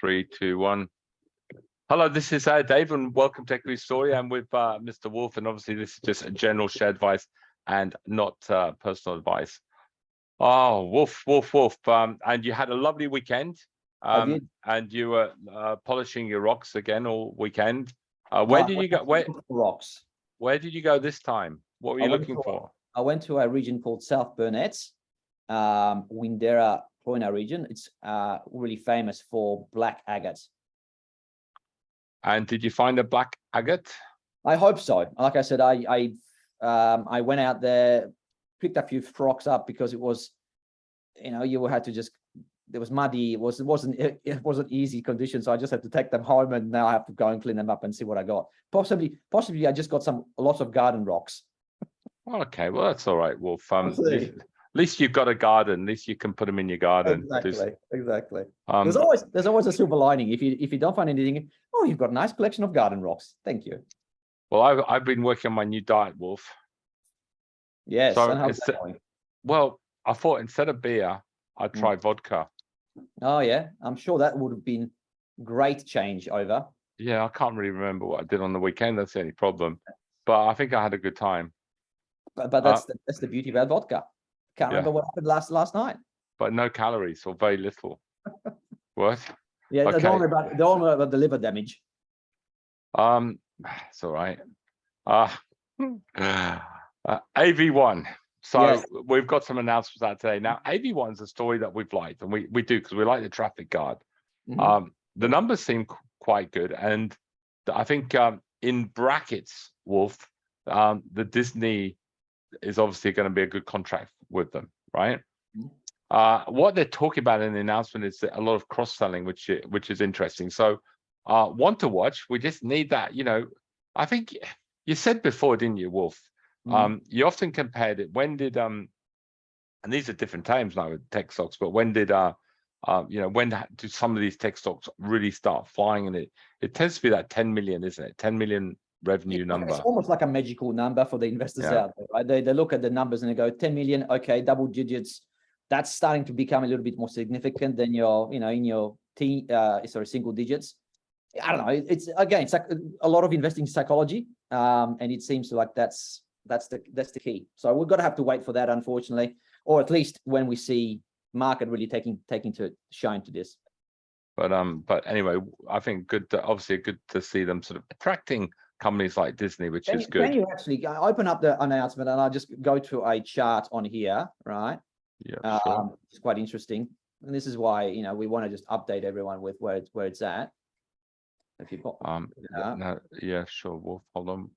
3, 2, 1. Hello, this is Dave, and welcome to Equities Story. I'm with Mr. Wolf, and obviously this is just a general share advice and not personal advice. Oh, Wolf. And you had a lovely weekend. And you were polishing your rocks again all weekend. Where did you go? Rocks. Where did you go this time? What were you looking for? I went to a region called South Burnett, Windera Cloyna region. It's really famous for black agate. And did you find a black agate? I hope so. Like I said, I went out there, picked a few rocks up because it was, you had to just. It was muddy. It wasn't easy conditions. So I just had to take them home, and now I have to go and clean them up and see what I got. Possibly I just got lots of garden rocks. Okay, well that's all right, Wolf. At least you've got a garden. At least you can put them in your garden. Exactly. There's always a silver lining. If you don't find anything, you've got a nice collection of garden rocks. Thank you. Well, I've been working on my new diet, Wolf. Yes. So and how's that going? Well, I thought instead of beer, I'd try vodka. Oh yeah, I'm sure that would have been great change over. Yeah, I can't really remember what I did on the weekend. That's the only problem. But I think I had a good time. But that's the beauty about vodka. Can't remember what happened last night. But no calories or very little. What? Yeah, okay. Don't worry about the liver damage. It's all right. AV1. So yes. We've got some announcements out today. Now, AV1 is a story that we've liked, and we do because we like the traffic guard. The numbers seem quite good, and I think in brackets, Wolf, the Disney is obviously going to be a good contract with them, right? What they're talking about in the announcement is a lot of cross-selling, which is interesting. So one to watch. We just need that. I think you said before, didn't you, Wolf? You often compared it. When did and these are different times now with tech stocks, but when did when do some of these tech stocks really start flying? And it tends to be that 10 million, isn't it? 10 million revenue number. It's almost like a magical number for the investors out there, right? They look at the numbers and they go 10 million, okay, double digits. That's starting to become a little bit more significant than your, in your single digits. I don't know. It's like a lot of investing psychology, and it seems like that's the key. So we're going to have to wait for that, unfortunately, or at least when we see market really taking to shine to this. But anyway, I think obviously good to see them sort of attracting companies like Disney, which is good. Can you actually open up the announcement and I'll just go to a chart on here, right? Yeah, sure. It's quite interesting, and this is why we want to just update everyone with where it's at. If you've got yeah, sure. Wolf, hold on.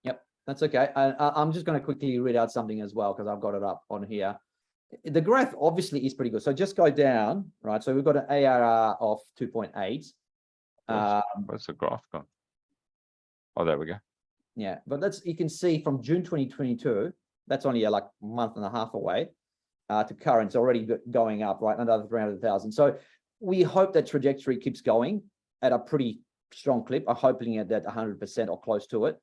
Yep, that's okay. I'm just going to quickly read out something as well because I've got it up on here. The graph obviously is pretty good. So just go down, right? So we've got an ARR of 2.8. Where's the graph gone? Oh, there we go. Yeah, but you can see from June 2022, that's only like a month and a half away, to current. It's already going up, right? Another 300,000. So we hope that trajectory keeps going at a pretty strong clip. I'm hoping at that 100% or close to it.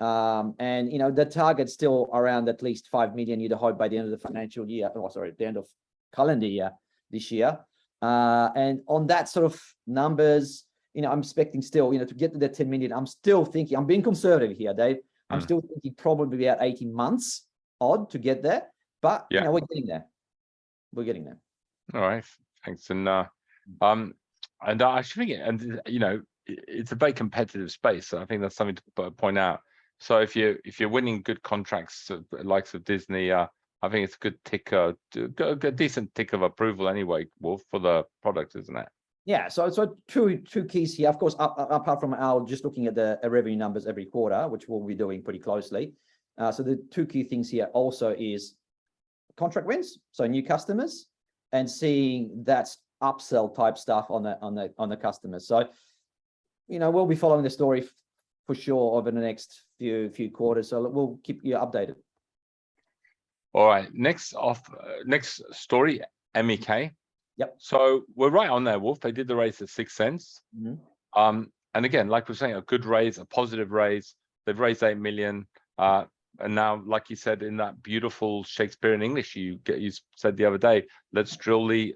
And the target's still around at least 5 million you'd hope by the end of the financial year. The end of calendar year this year. And on that sort of numbers, I'm expecting still, to get to that 10 million. I'm still thinking, I'm being conservative here, Dave. I'm still thinking probably about 18 months odd to get there. But we're getting there. We're getting there. All right, thanks. And I should think, and it's a very competitive space. So I think that's something to point out. So if you're winning good contracts, likes of Disney, I think it's a good tick, a decent tick of approval anyway, Wolf, for the product, isn't it? Yeah. So two keys here, of course, apart from our just looking at the revenue numbers every quarter, which we'll be doing pretty closely. So the two key things here also is contract wins, so new customers, and seeing that upsell type stuff on the customers. So we'll be following the story for sure over the next few quarters. So we'll keep you updated. All right. Next story, MEK. Yep. So we're right on there, Wolf. They did the raise at 6 cents. And again, like we're saying, a good raise, a positive raise. They've raised 8 million. And now, like you said, in that beautiful Shakespearean English you said the other day, let's drill the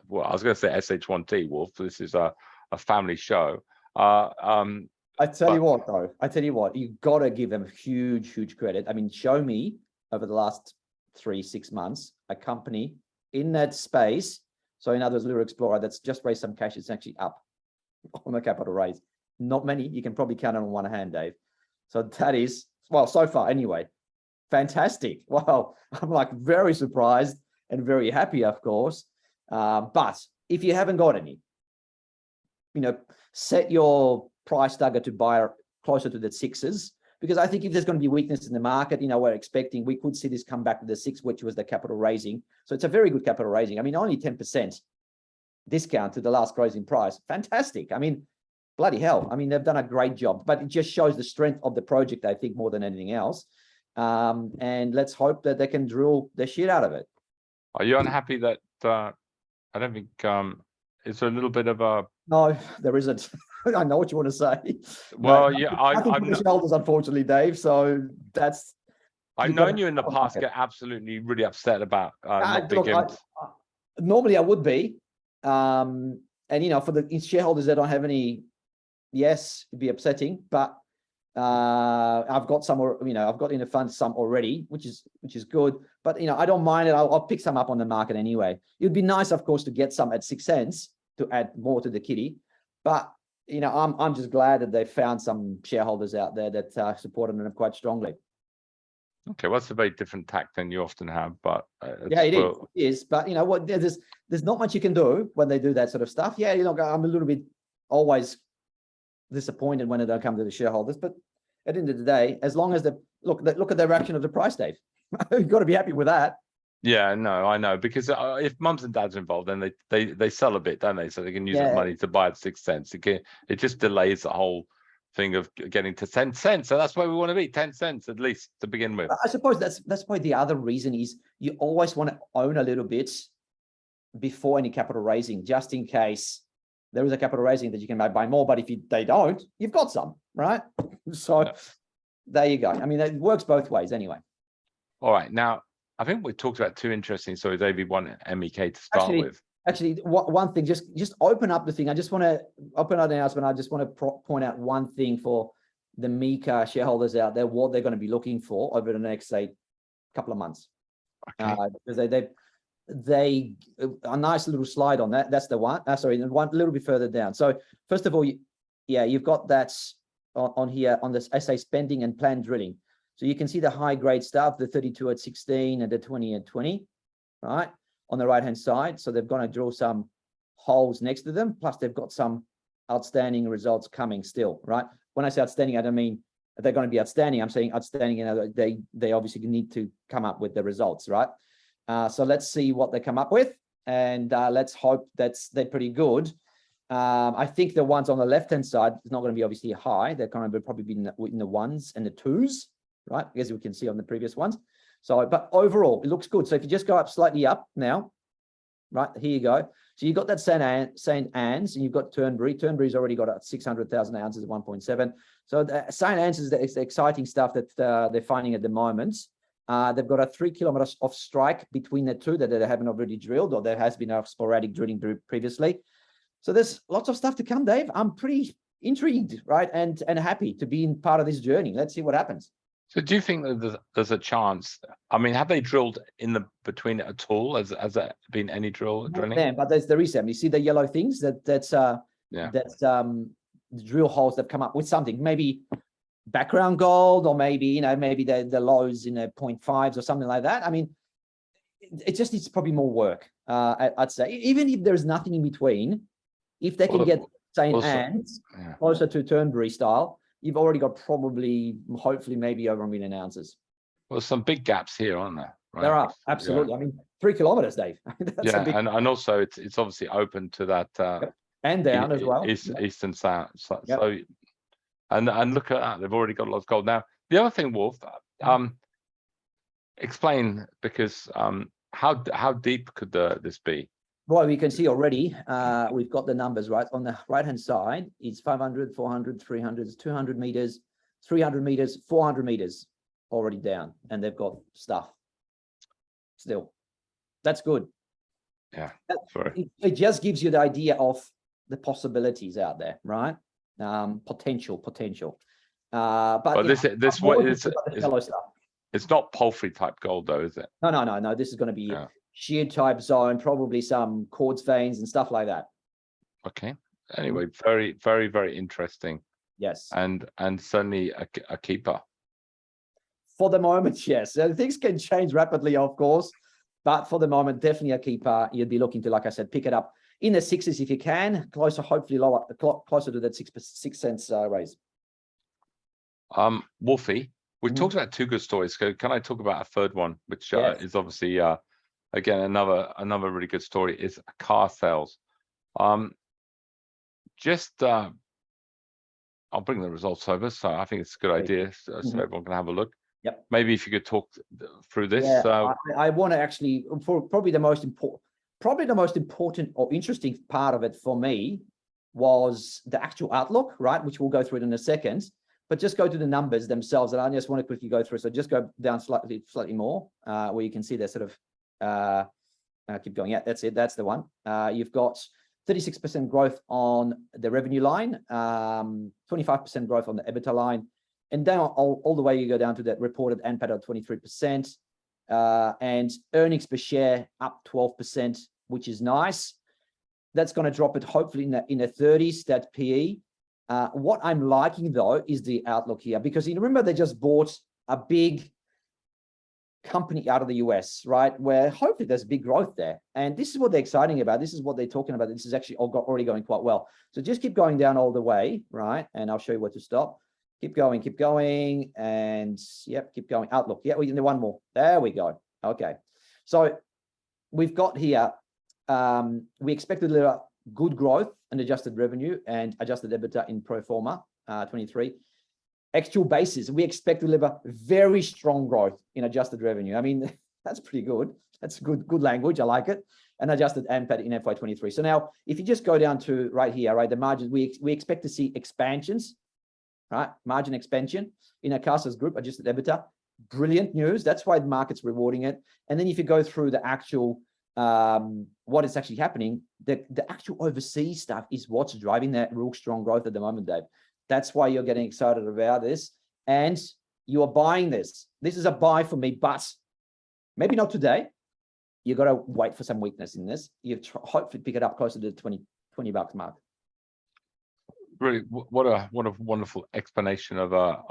well, I was going to say SH1T, Wolf. This is a family show. I tell you what, though, you've got to give them huge credit. I mean, show me over the last 3-6 months a company in that space. So in other words, Lure Explorer, that's just raised some cash. It's actually up on the capital raise. Not many. You can probably count on one hand, Dave. So that is, well, so far anyway, fantastic. Wow, I'm like very surprised and very happy, of course. But if you haven't got any, set your price target to buy closer to the 6s, because I think if there's going to be weakness in the market, we could see this come back to the 6, which was the capital raising. So it's a very good capital raising. I mean, only 10% discount to the last closing price. Fantastic. I mean, bloody hell. I mean, they've done a great job, but it just shows the strength of the project, I think, more than anything else. And let's hope that they can drill the shit out of it. Are you unhappy that I don't think it's a little bit of a... No, there isn't. I know what you want to say. Well, no, yeah, I'm shareholders, unfortunately, Dave. So that's... I've known you in the past get absolutely really upset about not being able to... Normally I would be. And, for the shareholders that don't have any, yes, it'd be upsetting, but I've got some, I've got in the fund some already, which is good, but I don't mind it. I'll pick some up on the market anyway. It'd be nice, of course, to get some at 6 cents to add more to the kitty, but I'm just glad that they found some shareholders out there that supported them quite strongly. Okay, well, that's a very different tack than you often have, but yeah, it is. But what? There's not much you can do when they do that sort of stuff. Yeah, I'm a little bit always disappointed when it don't come to the shareholders, but at the end of the day, as long as look at the reaction of the price, Dave, you've got to be happy with that. Yeah, no, I know, because if mums and dads are involved, then they sell a bit, don't they? So they can use that money to buy at 6 cents. It just delays the whole thing of getting to 10 cents. So that's where we want to be, 10 cents at least to begin with. I suppose that's why the other reason is you always want to own a little bit before any capital raising, just in case there is a capital raising that you can buy more. But if they don't, you've got some, right? So there you go. I mean, it works both ways anyway. All right. Now, I think we talked about two interesting stories, AV1 and MEK to start with. Actually, one thing, just open up the thing. I just want to open up the announcement. I just want to point out one thing for the MEK shareholders out there, what they're going to be looking for over the next, say, couple of months. Okay. Because they a nice little slide on that. That's the one. Sorry, one a little bit further down. So first of all, you've got that on here on this SA spending and planned drilling. So you can see the high grade stuff, the 32 at 16 and the 20 at 20, right? On the right hand side. So they're going to drill some holes next to them. Plus they've got some outstanding results coming still, right? When I say outstanding, I don't mean they're going to be outstanding. I'm saying outstanding, they obviously need to come up with the results, right? So let's see what they come up with, and let's hope they're pretty good. I think the ones on the left-hand side is not going to be obviously high. They're going to probably be in the 1s and the 2s, right? As we can see on the previous ones. So, but overall, it looks good. So if you just go up slightly up now, right, here you go. So you've got that St. Anne's and you've got Turnberry. Turnberry's already got 600,000 ounces at 1.7. So the St. Anne's is the exciting stuff that they're finding at the moment. They've got a 3 kilometers of strike between the two that they haven't already drilled, or there has been a sporadic drilling previously. So there's lots of stuff to come, Dave. I'm pretty intrigued, right? And happy to be in part of this journey. Let's see what happens. So do you think that there's a chance? I mean, have they drilled in the between it at all? Has there been any drilling? Yeah, but there is some. You see the yellow things? That's the drill holes that come up with something, maybe background gold, or maybe maybe the lows in the 0.5s or something like that. I mean, it just needs probably more work. I'd say, even if there's nothing in between, if they can get St. Anne's closer to Turnberry style, you've already got probably, hopefully, maybe over 1 million ounces. Well, some big gaps here, aren't there? Right? There are, absolutely. Yeah. I mean, 3 kilometers, Dave. That's and also it's obviously open to that and down as well. Eastern south. So and look at that, they've already got lots of gold. Now, the other thing, Wolf, explain, because how deep could this be? Well, we can see already, we've got the numbers, right? On the right-hand side, it's 500, 400, 300, 200 meters, 300 meters, 400 meters already down, and they've got stuff still. That's good. Yeah, sorry. It just gives you the idea of the possibilities out there, right? Potential. But this more is interested by the shallow stuff. it's not palfrey type gold though, is it? No. This is going to be shear type zone, probably some quartz veins and stuff like that. Okay. Anyway, very, very, very interesting. Yes. And certainly a keeper. For the moment, yes. Things can change rapidly, of course, but for the moment, definitely a keeper. You'd be looking to, like I said, pick it up in the sixes if you can, closer, hopefully lower, closer to that 6 cents raise. Wolfie, we talked about two good stories. Can I talk about a third one, which is obviously again another really good story, is car sales. I'll bring the results over, so I think it's a good idea, so everyone can have a look. Yep. Maybe if you could talk through this. Yeah, I want to actually, for probably the most important or interesting part of it for me was the actual outlook, right? Which we'll go through it in a second, but just go to the numbers themselves. And I just want to quickly go through. So just go down slightly more, where you can see that sort of, keep going. Yeah, that's it. That's the one. You've got 36% growth on the revenue line, 25% growth on the EBITDA line, and then all the way you go down to that reported NPAT of 23%, and earnings per share up 12%, which is nice. That's going to drop it hopefully in the 30s, that PE. What I'm liking though is the outlook here, because you remember they just bought a big company out of the US, right? Where hopefully there's big growth there. And this is what they're exciting about. This is what they're talking about. This is actually already going quite well. So just keep going down all the way, right? And I'll show you where to stop. Keep going. And yep, keep going. Outlook. Yeah, we can do one more. There we go. Okay. So we've got here, we expect to deliver good growth and adjusted revenue and adjusted EBITDA in pro forma 23. Actual basis, we expect to deliver very strong growth in adjusted revenue. I mean, that's pretty good. That's good language. I like it. And adjusted NPAT in FY23. So now, if you just go down to right here, right, the margins, we expect to see expansions, right? Margin expansion in our Carsales group, adjusted EBITDA. Brilliant news. That's why the market's rewarding it. And then if you go through the actual, what is actually happening, the actual overseas stuff is what's driving that real strong growth at the moment, Dave. That's why you're getting excited about this. And you are buying this. This is a buy for me, but maybe not today. You got to wait for some weakness in this. You hopefully pick it up closer to the $20 mark. Really, what a wonderful explanation of a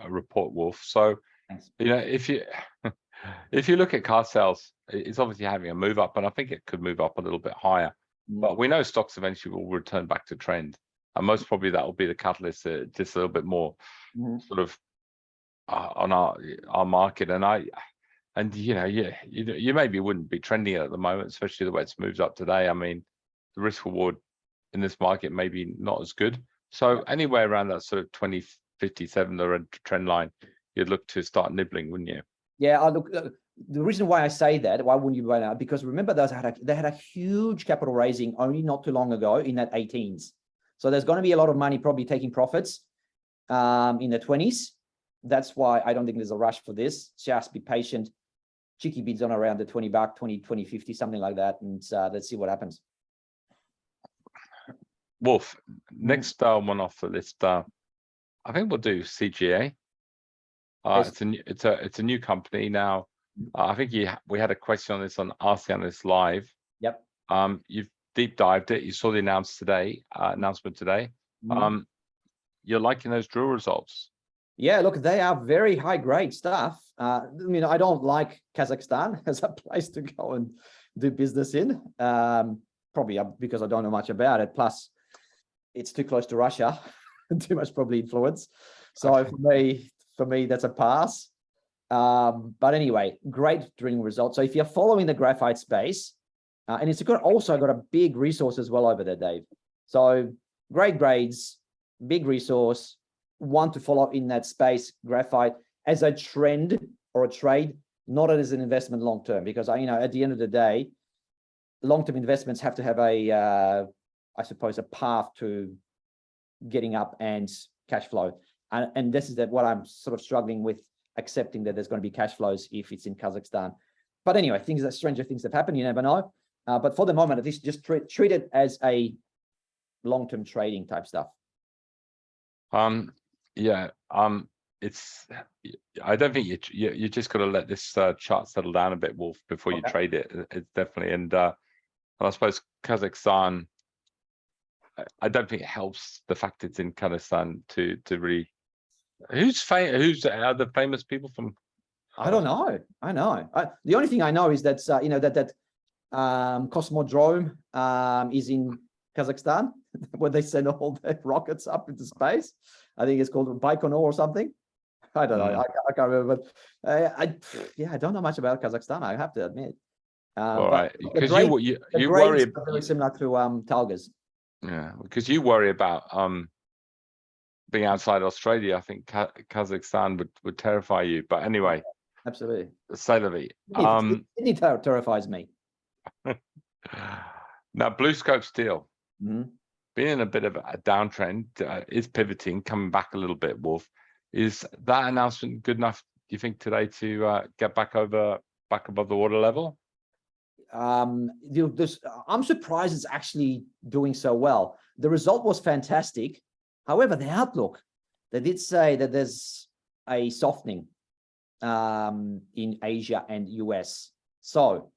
report, Wolf. So, thanks. You know, if you look at car sales, it's obviously having a move up, and I think it could move up a little bit higher. But we know stocks eventually will return back to trend. And most probably that will be the catalyst, just a little bit more sort of on our market. And you know, you maybe wouldn't be trending it at the moment, especially the way it's moved up today. I mean, the risk reward in this market may be not as good. So anywhere around that sort of 2057, the trend line, you'd look to start nibbling, wouldn't you? Yeah, I look. The reason why I say that, why wouldn't you buy now? Because remember, they had a huge capital raising only not too long ago in that 18s. So there's going to be a lot of money probably taking profits in the 20s. That's why I don't think there's a rush for this. Just be patient. Cheeky bids on around the $20, 20, 50, something like that. And let's see what happens. Wolf, next one off the list. I think we'll do CGA. Yes. It's a new company now. I think we had a question on this on Ask the Analyst Live. Yep. You've deep dived it. You saw the announcement today. You're liking those drill results? Yeah, look, they are very high grade stuff. I mean, I don't like Kazakhstan as a place to go and do business in, probably because I don't know much about it. Plus, it's too close to Russia, too much probably influence. So okay. for me, that's a pass. But anyway, great drilling results. So if you're following the graphite space, and it's also got a big resource as well over there, Dave. So great grades, big resource, one to follow in that space, graphite as a trend or a trade, not as an investment long-term, because at the end of the day, long-term investments have to have I suppose, a path to getting up and cash flow. And this is what I'm sort of struggling with, accepting that there's going to be cash flows if it's in Kazakhstan. But anyway, stranger things have happened. You never know. But for the moment, at least just treat it as a long-term trading type stuff. Yeah. It's. I don't think you just got to let this chart settle down a bit, Wolf, before you trade it. It's definitely, and I suppose Kazakhstan. I don't think it helps the fact it's in Kazakhstan to really. Who's the famous people from? I don't know. The only thing I know is that that Cosmodrome is in Kazakhstan, where they send all the rockets up into space. I think it's called Baikonur or something. I don't know. I can't remember. But I don't know much about Kazakhstan, I have to admit. All right, because you worry about very similar to Talgas. Yeah, because you worry about being outside Australia. I think Kazakhstan would terrify you. But anyway, absolutely. Say la vie. Sydney terrifies me. Now, Blue Scope Steel, being in a bit of a downtrend, is pivoting, coming back a little bit. Wolf, is that announcement good enough, do you think, today to get back above the water level? I'm surprised it's actually doing so well. The result was fantastic. However, the outlook, they did say that there's a softening in Asia and US. So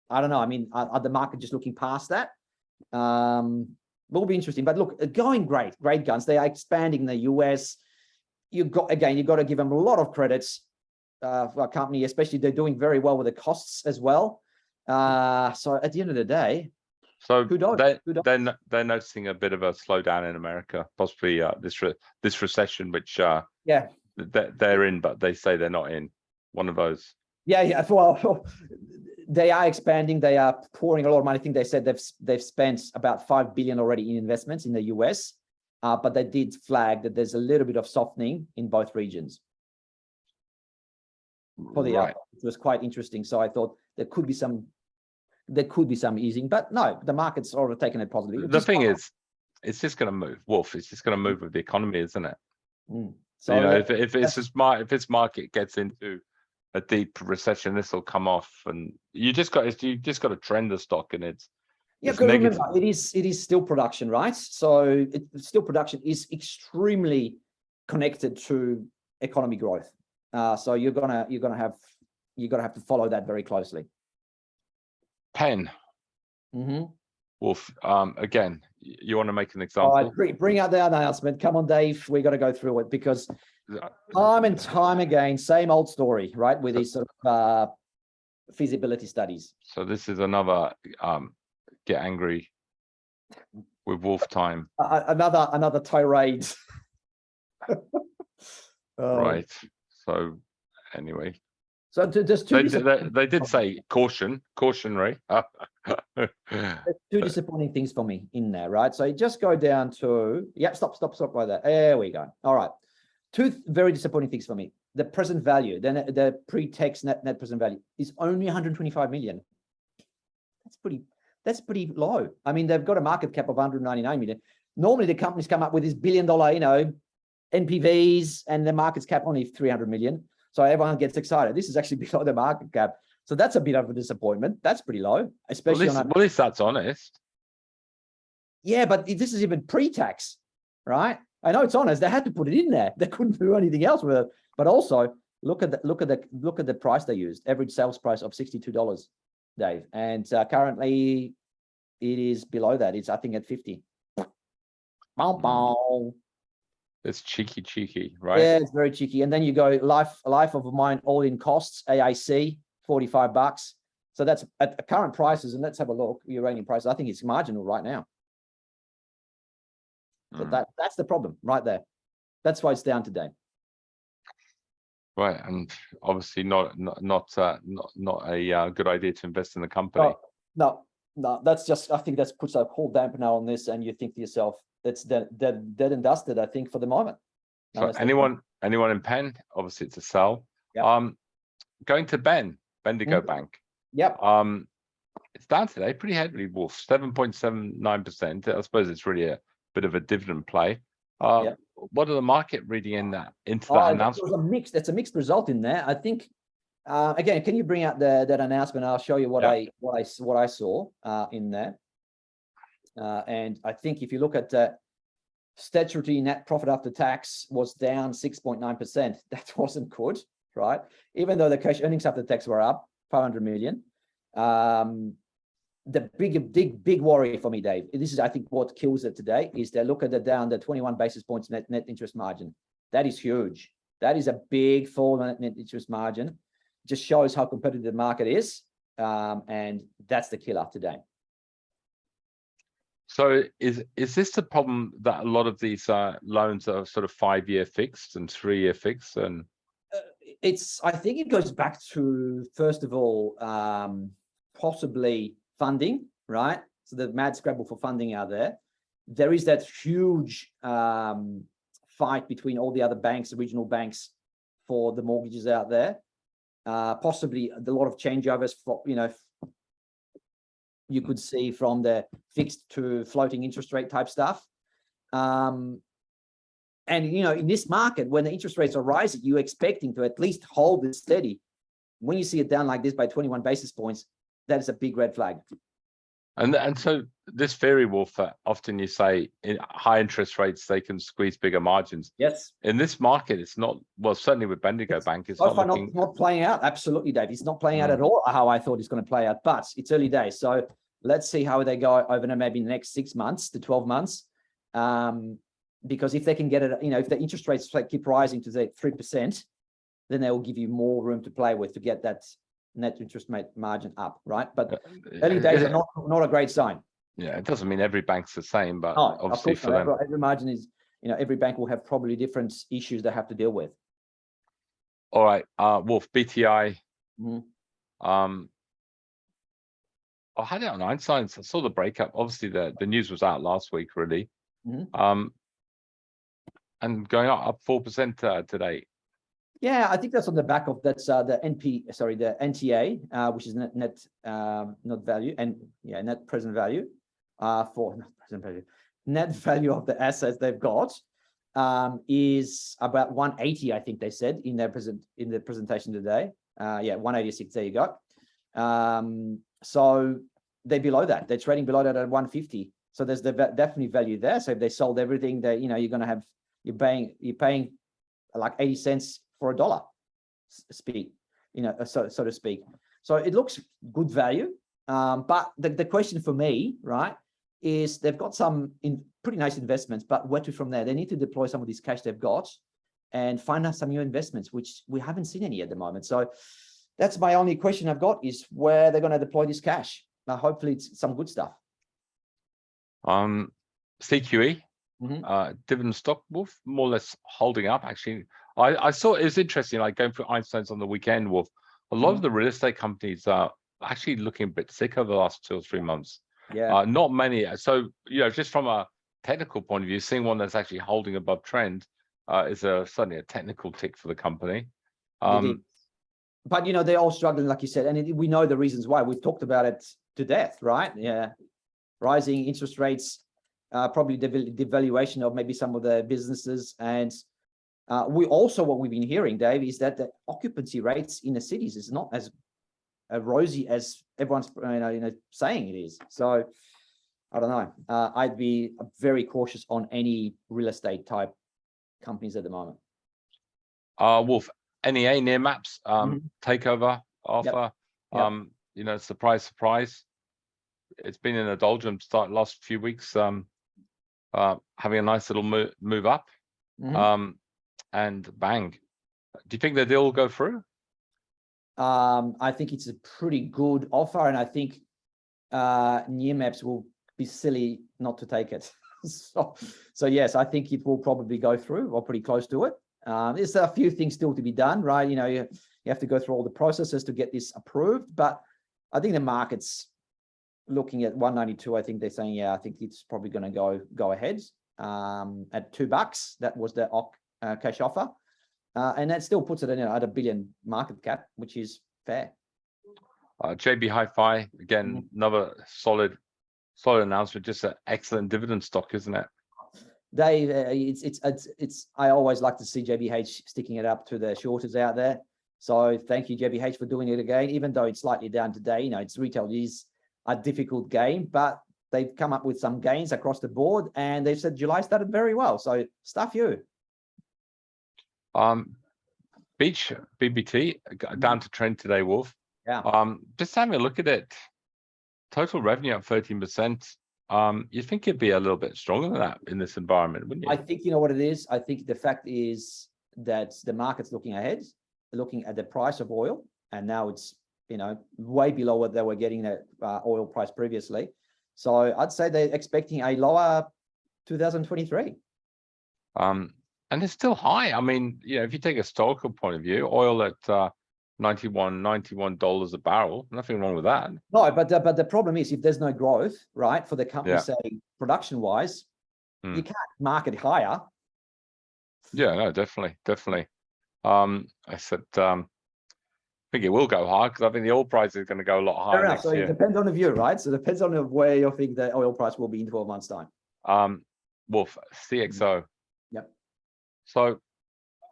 I don't know. I mean, are the market just looking past that? Will be interesting. But look, going great guns. They are expanding in the US. You've got to give them a lot of credits for a company, especially they're doing very well with the costs as well. So at the end of the day, so they're noticing a bit of a slowdown in America, possibly this recession, which they're in, but they say they're not in. One of those. Yeah. Well, they are expanding. They are pouring a lot of money. I think they said they've spent about $5 billion already in investments in the US, but they did flag that there's a little bit of softening in both regions. For the it was quite interesting. So I thought there could be some easing, but no, the market's sort of taken it positively. The thing is, it's just going to move, Wolf. It's just going to move with the economy, isn't it? So if this market gets into a deep recession, this will come off, and you just got to trend the stock, and it's remember, it is still production, right? So still production is extremely connected to economy growth. So you're gonna have to follow that very closely. Penn. Wolf. Again, you want to make an example? All right, bring out the announcement. Come on, Dave. We got to go through it because time and time again, same old story, right? With these sort of feasibility studies. So this is another get angry with Wolf time. Another tirade. Right. So anyway. So just they did say cautionary. Two disappointing things for me in there, right? So you just go down to stop by that. There we go. All right. Two very disappointing things for me. The present value, then the pre-tax net present value is only 125 million. That's pretty low. I mean, they've got a market cap of 199 million. Normally the companies come up with this $1 billion, NPVs, and the market's cap only 300 million. So everyone gets excited. This is actually below the market cap. So that's a bit of a disappointment. That's pretty low, especially at least that's honest. Yeah, but this is even pre-tax, right? I know it's honest. They had to put it in there. They couldn't do anything else with it. But also look at the price they used. Average sales price of $62, Dave. And currently it is below that. It's I think at 50. It's cheeky, right? Yeah, it's very cheeky. And then you go life of mine all-in costs, AIC, $45. So that's at current prices. And let's have a look. Uranium prices. I think it's marginal right now. So that's the problem right there. That's why it's down today. Right, and obviously not a good idea to invest in the company. No. That's just, I think that puts a whole dampener on this, and you think to yourself, that's dead and dusted, I think, for the moment. So anyone in Penn, obviously it's a sell. Yep. Going to Bendigo Bank. Yep. It's down today pretty heavily, Wolf, 7.79%. I suppose it's really a bit of a dividend play. What are the market reading into that announcement? That's a mixed result in there. I think Again, can you bring out that announcement? I'll show you what I saw in there. And I think if you look at statutory net profit after tax was down 6.9%. That wasn't good, right? Even though the cash earnings after tax were up 500 million. The big worry for me, Dave, this is, I think, what kills it today, is they look at the 21 basis points net interest margin. That is huge. That is a big fall in net interest margin. Just shows how competitive the market is. And that's the killer today. So is this the problem, that a lot of these loans are sort of 5-year fixed and 3-year fixed? And I think it goes back to, first of all, possibly funding, right? So the mad scrabble for funding out there. There is that huge fight between all the other banks, the regional banks, for the mortgages out there. Possibly a lot of changeovers for, you could see from the fixed to floating interest rate type stuff. And, in this market, when the interest rates are rising, you're expecting to at least hold it steady. When you see it down like this by 21 basis points, that is a big red flag. And so this theory, Wolf, often you say in high interest rates, they can squeeze bigger margins. Yes. In this market, it's not, well, certainly with Bendigo Bank, it's not playing out. Absolutely, Dave. It's not playing out at all how I thought it's going to play out, but it's early days. So let's see how they go over maybe the next 6 months to 12 months. Because if they can get it, if the interest rates keep rising to the 3%, then they will give you more room to play with to get that net interest margin up, right? But early days are not a great sign. Yeah, it doesn't mean every bank's the same, but obviously for them, every margin is, every bank will have probably different issues they have to deal with. All right, Wolf, BTI. I had it on Einstein. So I saw the breakup. Obviously, the news was out last week, really. And going up 4% today. Yeah, I think that's on the back of the NTA, which is net value, and net present value, net value of the assets they've got is about 180, I think they said in their presentation today. 186. There you go. So they're below that. They're trading below that at 150. So there's definitely value there. So if they sold everything, you're going to have, you're paying like 80 cents for a dollar, so to speak. So it looks good value. But the question for me, right, is they've got some pretty nice investments, but where to from there? They need to deploy some of this cash they've got and find out some new investments, which we haven't seen any at the moment. So that's my only question I've got, is where they're going to deploy this cash. Hopefully it's some good stuff. CQE, dividend stock, Wolf, more or less holding up. Actually, I saw it was interesting, like going through Einstein's on the weekend, Wolf. A lot of the real estate companies are actually looking a bit sick over the last 2 or 3 months. Yeah. Not many. So, just from a technical point of view, seeing one that's actually holding above trend is certainly a technical tick for the company. But, they're all struggling, like you said, and we know the reasons why. We've talked about it to death, right? Yeah. Rising interest rates, probably devaluation of maybe some of the businesses. And what we've been hearing, Dave, is that the occupancy rates in the cities is not as rosy as everyone's saying it is. So I don't know. I'd be very cautious on any real estate type companies at the moment. Wolf, NEA, near maps, takeover offer. Yep. Surprise, surprise. It's been in a doldrums last few weeks, having a nice little move up, and bang. Do you think the deal will go through? I think it's a pretty good offer, and I think near maps will be silly not to take it. so yes, I think it will probably go through, or pretty close to it. There's a few things still to be done, right? You have to go through all the processes to get this approved, but I think the market's looking at 192. I think they're saying, I think it's probably going to go ahead at $2. That was the cash offer, and that still puts it at $1 billion market cap, which is fair. JB Hi-Fi again, another solid announcement. Just an excellent dividend stock, isn't it? Dave, it's I always like to see JBH sticking it up to the shorters out there. So thank you, JBH, for doing it again, even though it's slightly down today. You know, it's retail is a difficult game, but they've come up with some gains across the board, and they've said July started very well. So stuff you. Beach BBT down to trend today, Wolf. Yeah. Just having a look at it. Total revenue up 13%. You think it'd be a little bit stronger than that in this environment, wouldn't you? I think you know what it is. I think the fact is that the market's looking ahead, looking at the price of oil, and now it's, you know, way below what they were getting at oil price previously. So I'd say they're expecting a lower 2023. And it's still high. I mean, you know, if you take a historical point of view, oil at $91 a barrel, nothing wrong with that. No, but the problem is if there's no growth, right, for the company, say production wise, you can't market higher. Yeah, no, definitely. I said, I think it will go high because I think the oil price is going to go a lot higher next year. It depends on the view, right? So it depends on where you think the oil price will be in 12 months' time. Wolf, CXO. Yep. So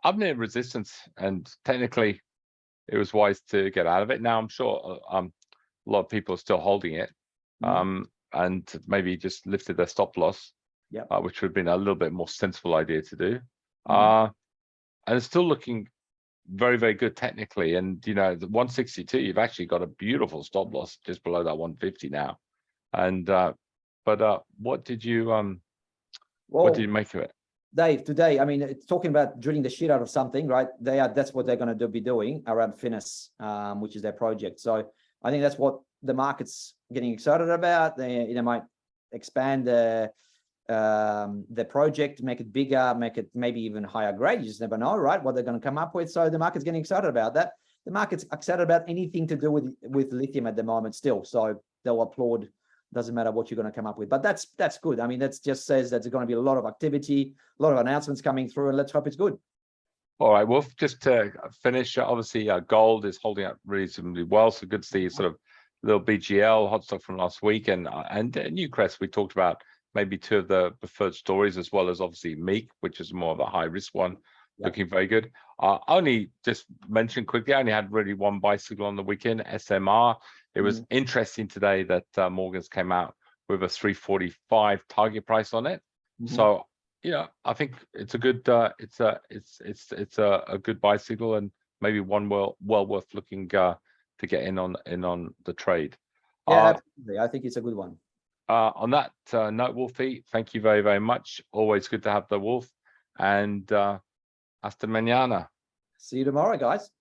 I'm near resistance, and technically it was wise to get out of it. Now I'm sure a lot of people are still holding it, and maybe just lifted their stop loss, which would have been a little bit more sensible idea to do. And it's still looking very, very good technically. And you know, the 162, you've actually got a beautiful stop loss just below that 150 now. And but what did you make of it? Dave, today, I mean, it's talking about drilling the shit out of something, right? That's what they're going to be doing around Finis, which is their project. So I think that's what the market's getting excited about. They might expand the project, make it bigger, make it maybe even higher grade. You just never know, right? What they're going to come up with. So the market's getting excited about that. The market's excited about anything to do with lithium at the moment still. So they'll applaud. Doesn't matter what you're going to come up with, but that's good. I mean, that just says that there's going to be a lot of activity, a lot of announcements coming through, and let's hope it's good. All right, Wolf, just to finish, obviously gold is holding up reasonably well. So good to see sort of little BGL hot stock from last week, and Newcrest. We talked about maybe two of the preferred stories, as well as obviously Meek, which is more of a high risk one, looking very good. Only just mention quickly, I only had really one bicycle on the weekend, SMR. It was interesting today that Morgan's came out with a 345 target price on it. So, you know, I think it's a good it's a good bicycle, and maybe one well worth looking to get in on the trade. Yeah, absolutely. I think it's a good one. On that note, Wolfie, thank you very, very much. Always good to have the Wolf, and hasta mañana. See you tomorrow, guys.